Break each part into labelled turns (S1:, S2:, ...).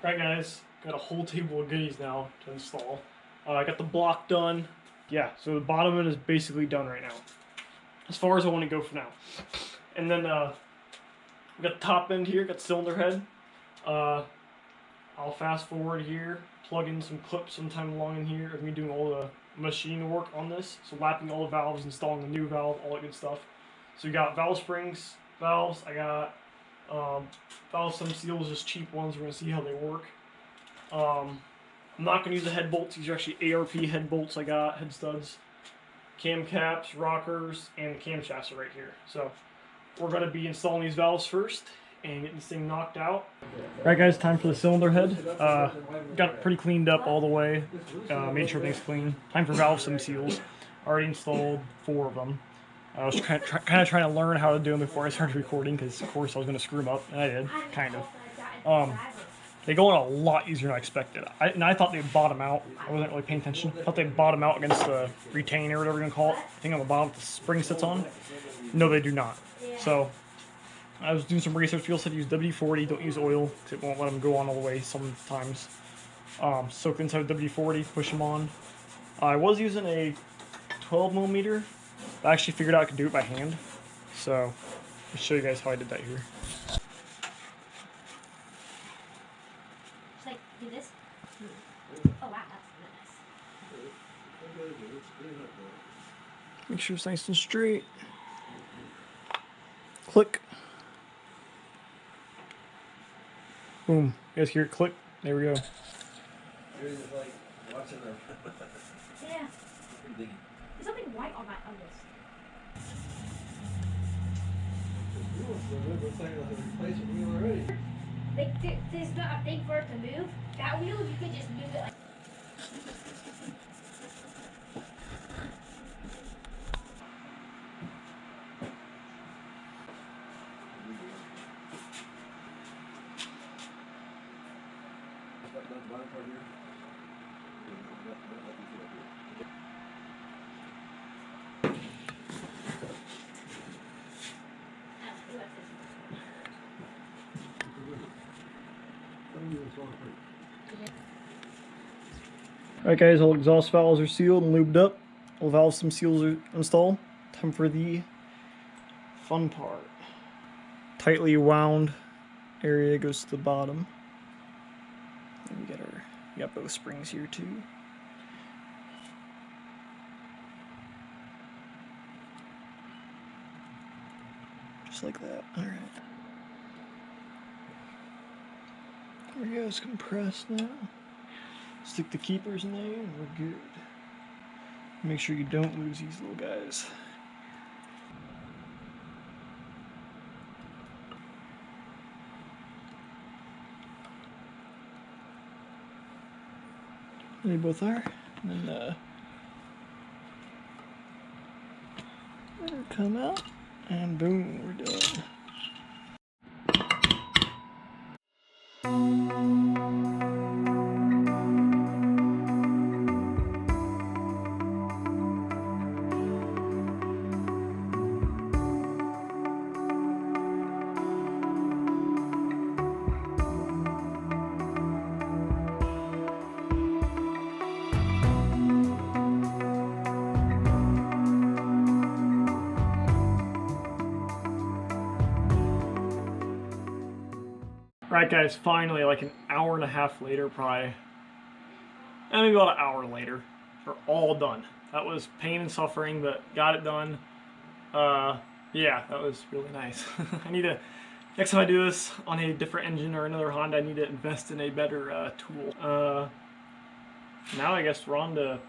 S1: Right guys, got a whole table of goodies now to install. I got the block done. Yeah, so the bottom end is basically done right now. As far as I want to go for now. And then we got the top end here, got cylinder head. I'll fast forward here, plug in some clips sometime along in here of me doing all the machine work on this. So lapping all the valves, installing the new valve, all that good stuff. So we got valve springs, valves, I got valve stem seals, just cheap ones. We're going to see how they work. I'm not going to use the head bolts. These are actually ARP head bolts I got, head studs. Cam caps, rockers, and the cam shafts are right here. So we're going to be installing these valves first and getting this thing knocked out. Alright guys, time for the cylinder head. Got it pretty cleaned up all the way. Made sure everything's clean. Time for valve stem seals. Already installed 4 of them. I was kind of trying to learn how to do them before I started recording, because of course I was going to screw them up, and I did, kind of. They go on a lot easier than I expected. I thought they'd bottom out. I wasn't really paying attention. I thought they'd bottom out against the retainer, or whatever you're going to call it. The thing on the bottom the spring sits on. No, they do not. So I was doing some research. People said use WD-40, don't use oil, because it won't let them go on all the way sometimes. Soak inside WD-40, push them on. I was using a 12mm. I actually figured out I could do it by hand. So I'll show you guys how I did that here.
S2: Like, do this? Oh wow, that's nice.
S1: Make sure it's nice and straight. Click. Boom. You guys hear it click? There we go.
S2: Yeah. There's something white on this. Like, there's not a thing for it to move. That wheel, you could just move it like.
S1: Alright guys, all exhaust valves are sealed and lubed up. All valve stem seals are installed. Time for the fun part. Tightly wound area goes to the bottom. And we got both springs here too. Just like that. Alright. There we go, it's compressed now. Stick the keepers in there and we're good. Make sure you don't lose these little guys. They both are. And then it'll come out and boom, we're done. Right guys, finally, like an hour and a half later, probably, maybe about an hour later, we're all done. That was pain and suffering, but got it done. Yeah, that was really nice. I need to, next time I do this on a different engine or another Honda, I need to invest in a better tool. Now I guess we're on to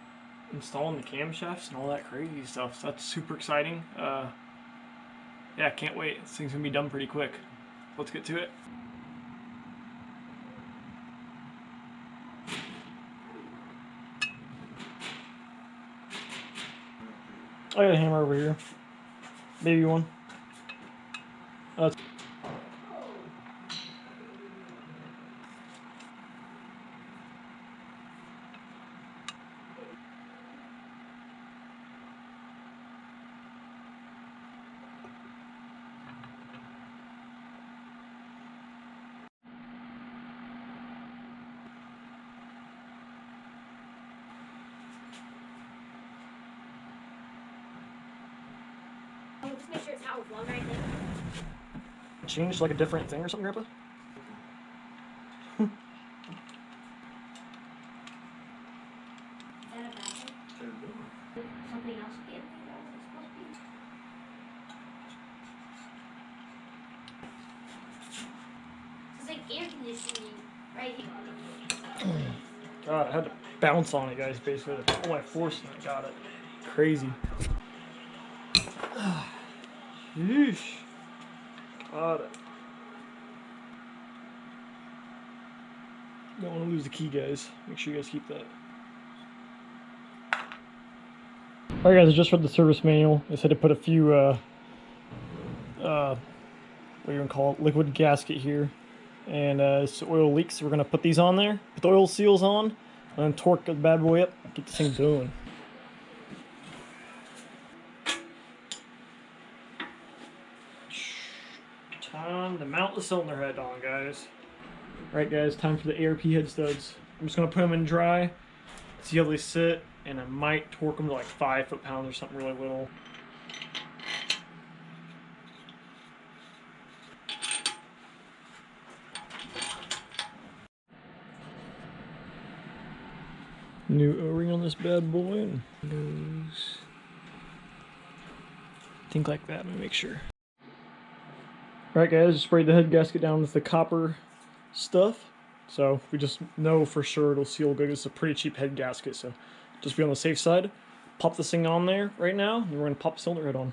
S1: installing the camshafts and all that crazy stuff, so that's super exciting. Yeah, can't wait. This thing's gonna be done pretty quick. Let's get to it. I got a hammer over here. Baby one.
S2: just make sure it's not overflowing or anything.
S1: Change like a different thing or something, Grandpa?
S2: Is that a bad thing? Something else again? It's like air conditioning right here.
S1: God, I had to bounce on it, guys, basically. All my force and I got it. Crazy. Yeesh. Got it. Don't want to lose the key, guys. Make sure you guys keep that. Alright, guys, I just read the service manual. They said to put a few, what do you want to call it? Liquid gasket here. And it's oil leaks, so we're going to put these on there. Put the oil seals on, and then torque the bad boy up. Get this thing going. Time to mount the cylinder head on, guys. Alright, guys, time for the ARP head studs. I'm just going to put them in dry, see how they sit, and I might torque them to like 5 foot-pounds or something really little. New O-ring on this bad boy, and goes. Think like that, let me make sure. Alright, guys, just sprayed the head gasket down with the copper stuff, so we just know for sure it'll seal good. It's a pretty cheap head gasket, so just be on the safe side. Pop this thing on there right now, and we're going to pop the cylinder head on.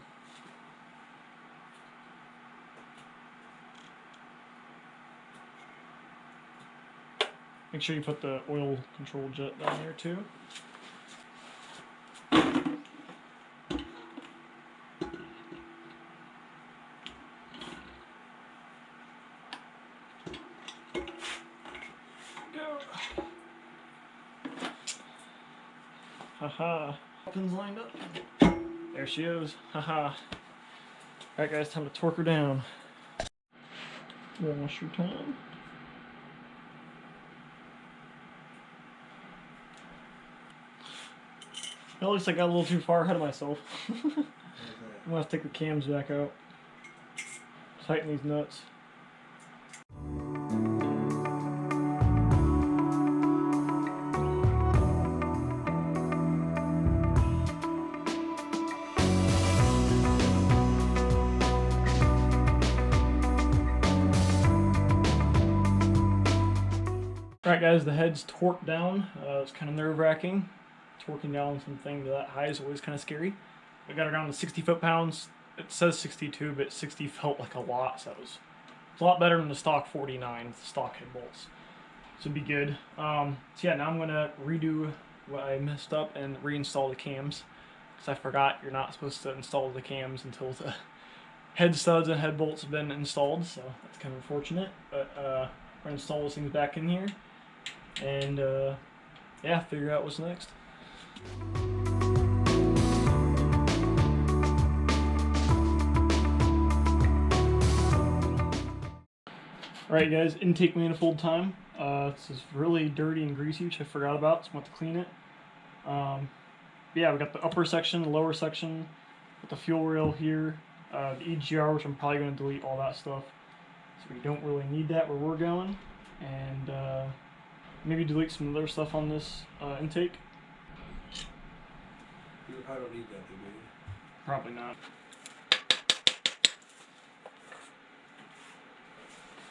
S1: Make sure you put the oil control jet down there too. Haha. Pins lined up. There she is. Haha. Alright, guys, time to torque her down. One your time. At least I got a little too far ahead of myself. I'm gonna have to take the cams back out. Tighten these nuts. Alright, guys, the head's torqued down. It's kind of nerve-wracking. Torquing down something that high is always kind of scary. We got her down to 60 foot-pounds. It says 62, but 60 felt like a lot, so it's a lot better than the stock 49, the stock head bolts. So it'd be good. So yeah, now I'm going to redo what I messed up and reinstall the cams. Because I forgot you're not supposed to install the cams until the head studs and head bolts have been installed, so that's kind of unfortunate. But we're going to install those things back in here. And yeah, figure out what's next. Alright, guys, intake manifold time. This is really dirty and greasy, which I forgot about, so I'm going to clean it. Yeah, we got the upper section, the lower section, with the fuel rail here, the EGR, which I'm probably going to delete all that stuff. So we don't really need that where we're going. And maybe delete some other stuff on this intake.
S3: You probably don't need that, do you?
S1: Probably not.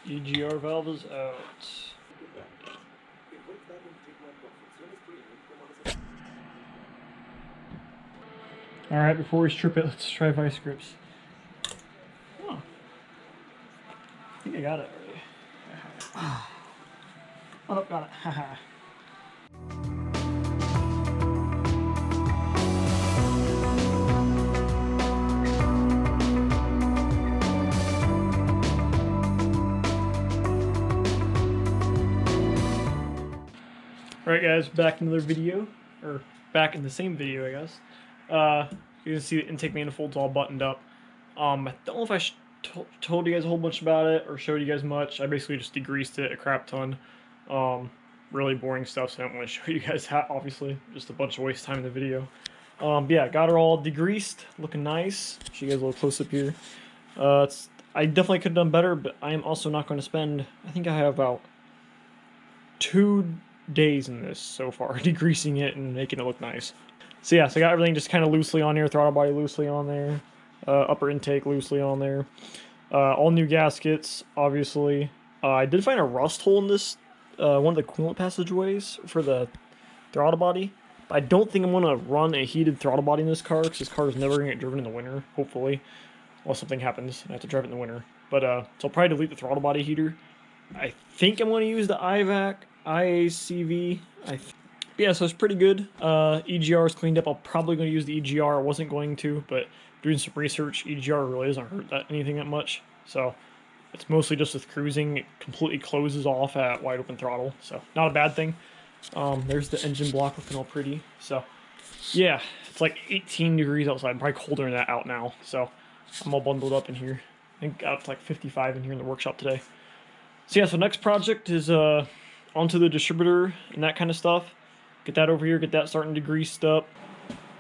S1: EGR valve is out. Alright, before we strip it, let's try vice grips. Oh. I think I got it already. Oh, no, got it. Haha. Alright, guys, back in another video, or back in the same video, I guess. You can see the intake manifold's all buttoned up. I don't know if I told you guys a whole bunch about it or showed you guys much. I basically just degreased it a crap ton. Really boring stuff, so I don't want to show you guys how, obviously. Just a bunch of waste time in the video. Yeah, got her all degreased, looking nice. Show you guys a little close up here. I definitely could have done better, but I am also not going to spend. I think I have about 2 days in this so far, degreasing it and making it look nice. So yeah, so I got everything just kind of loosely on there, throttle body loosely on there, upper intake loosely on there. All new gaskets, obviously. I did find a rust hole in this, one of the coolant passageways for the throttle body. But I don't think I'm going to run a heated throttle body in this car, because this car is never going to get driven in the winter, hopefully. Unless something happens and I have to drive it in the winter. But, so I'll probably delete the throttle body heater. I think I'm going to use the IACV. Yeah, so it's pretty good. EGR is cleaned up. I'm probably going to use the EGR. I wasn't going to, but doing some research, EGR really doesn't hurt anything that much. So it's mostly just with cruising. It completely closes off at wide open throttle. So not a bad thing. There's the engine block looking all pretty. So yeah, it's like 18 degrees outside. Probably colder than that out now. So I'm all bundled up in here. I think got up to like 55 in here in the workshop today. So yeah, so next project is onto the distributor and that kind of stuff. Get that over here, get that starting to greased up.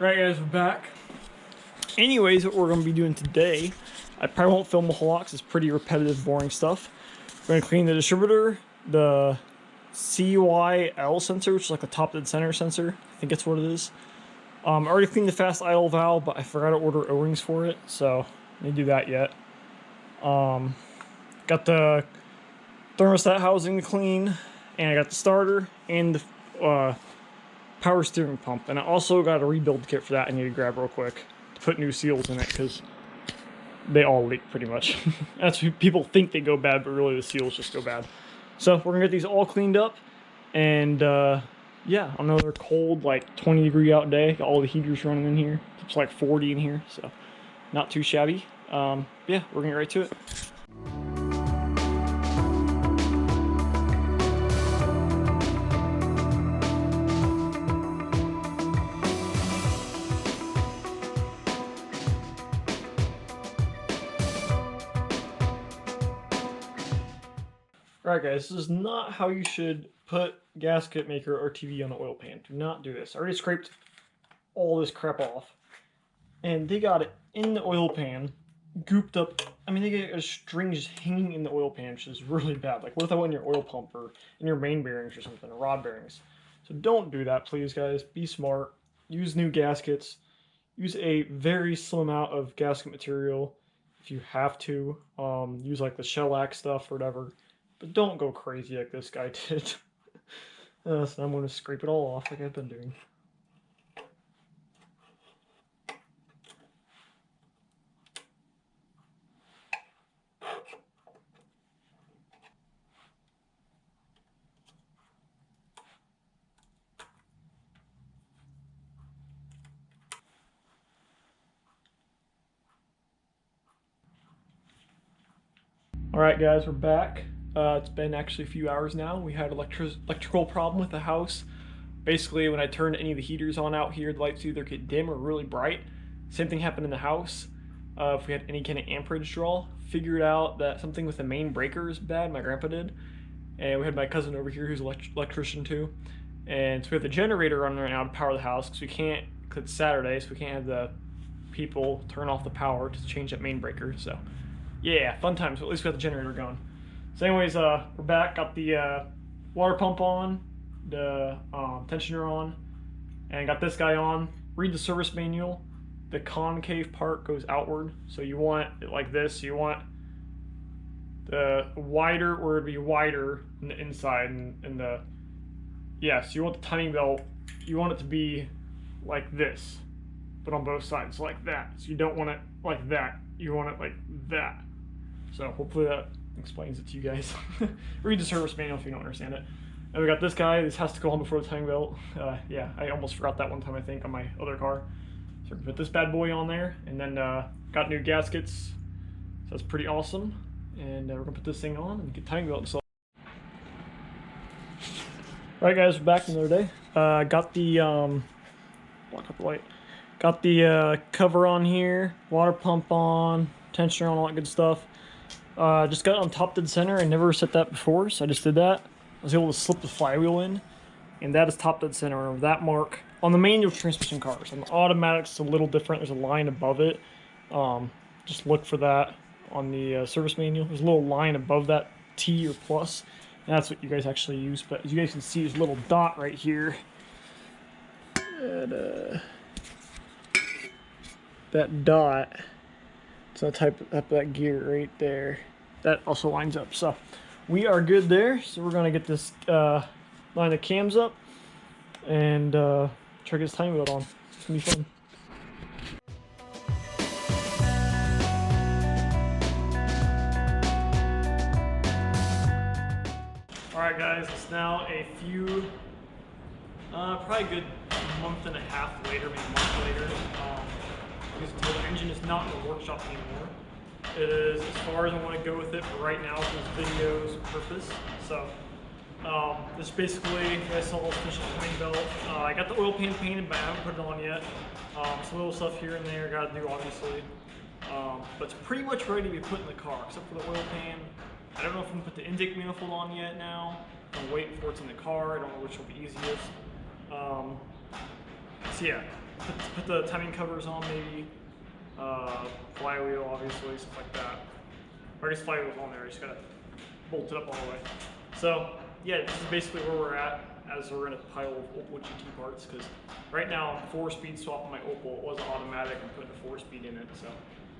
S1: Right guys, we're back. Anyways, what we're going to be doing today, I probably won't film a whole lot because it's pretty repetitive, boring stuff. We're going to clean the distributor, the CYL sensor, which is like the top dead center sensor. I think that's what it is. I already cleaned the fast idle valve, but I forgot to order O-rings for it, so I didn't do that yet. Got the thermostat housing to clean, and I got the starter and the power steering pump, and I also got a rebuild kit for that I need to grab real quick to put new seals in it because they all leak pretty much. That's what people think they go bad, but really the seals just go bad. So we're gonna get these all cleaned up, and yeah, another cold like 20 degree out day. Got all the heaters running in here. It's like 40 in here, so not too shabby. Yeah, we're gonna get right to it. Alright guys, this is not how you should put gasket maker or TV on the oil pan. Do not do this. I already scraped all this crap off. And they got it in the oil pan, gooped up. I mean, they get a string just hanging in the oil pan, which is really bad. Like, what if that went in your oil pump or in your main bearings or something, or rod bearings? So don't do that, please guys. Be smart. Use new gaskets. Use a very slim amount of gasket material if you have to. Use like the shellac stuff or whatever. But don't go crazy like this guy did. So I'm going to scrape it all off like I've been doing. Alright guys, we're back. It's been actually a few hours now. We had an electrical problem with the house. Basically, when I turned any of the heaters on out here, the lights either get dim or really bright. Same thing happened in the house. If we had any kind of amperage draw, figured out that something with the main breaker is bad. My grandpa did. And we had my cousin over here who's an electrician too. And so we have the generator running right now to power the house because we can't, because it's Saturday, so we can't have the people turn off the power to change that main breaker. So yeah, fun times. At least we got the generator going. So anyways, we're back. Got the water pump on, the tensioner on, and got this guy on. Read the service manual. The concave part goes outward, so you want it like this. You want the wider, or it'd be wider in the inside, and the so you want the timing belt. You want it to be like this, but on both sides, like that. So you don't want it like that. You want it like that. So hopefully that explains it to you guys. Read the service manual if you don't understand it. And we got this guy. This has to go on before the timing belt. Yeah, I almost forgot that one time, I think, on my other car. So we put this bad boy on there, and then got new gaskets. So that's pretty awesome. And we're gonna put this thing on and get timing belt installed. All right, guys, we're back another day. Got the block up the light. Got the cover on here, water pump on, tensioner on, all that good stuff. Just got it on top dead center. I never set that before, so I just did that. I was able to slip the flywheel in, and that is top dead center. That mark on the manual transmission cars. On the automatics, it's a little different. There's a line above it. Just look for that on the service manual. There's a little line above that T or plus, and that's what you guys actually use. But as you guys can see, there's a little dot right here. And, that dot, so type up that gear right there. That also lines up. So we are good there. So we're gonna get this line the cams up and try to get this timing belt on. It's gonna be fun. Alright guys, it's now a few, probably a good month and a half later, maybe a month later. Because the engine is not in the workshop anymore. It is as far as I want to go with it for right now for this video's purpose. So, this basically, you guys saw the official timing belt. I got the oil pan painted, but I haven't put it on yet. Some little stuff here and there, got to do obviously. But it's pretty much ready to be put in the car, except for the oil pan. I don't know if I'm going to put the intake manifold on yet now. I'm waiting for it's in the car. I don't know which will be easiest. So yeah, put the timing covers on maybe. Flywheel, obviously, stuff like that. Or I guess flywheel's on there. I just gotta bolt it up all the way. So yeah, this is basically where we're at as we're in a pile of Opel GT parts. Because right now I'm 4-speed swapping my Opel. It wasn't automatic. I'm putting a 4-speed in it. So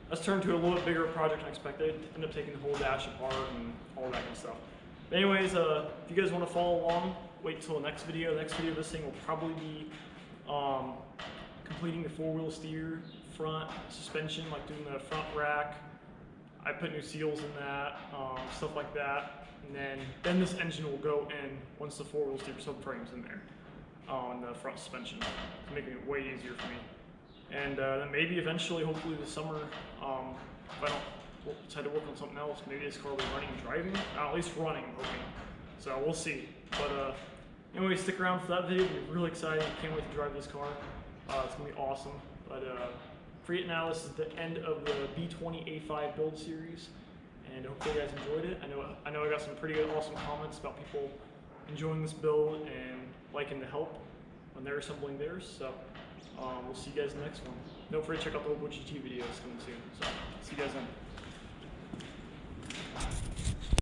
S1: let's turn to a little bit bigger project than expected. End up taking the whole dash apart and all that kind of stuff. But anyways, if you guys want to follow along, wait till the next video. The next video of this thing will probably be completing the 4-wheel steer front suspension, like doing the front rack. I put new seals in that, stuff like that. And then this engine will go in once the 4-wheel steer subframe's in there on the front suspension, making it way easier for me. And then maybe eventually, hopefully this summer, if I don't decide to work on something else, maybe this car will be running and driving. At least running, I'm hoping. So we'll see. But anyway, stick around for that video. It'll be really exciting. Can't wait to drive this car. It's gonna be awesome. But for it now, this is the end of the B20a5 build series, and hopefully you guys enjoyed it. I know I got some pretty good, awesome comments about people enjoying this build and liking the help when they're assembling theirs. So we'll see you guys in the next one. Don't forget to check out the Opel GT videos coming soon. So see you guys then.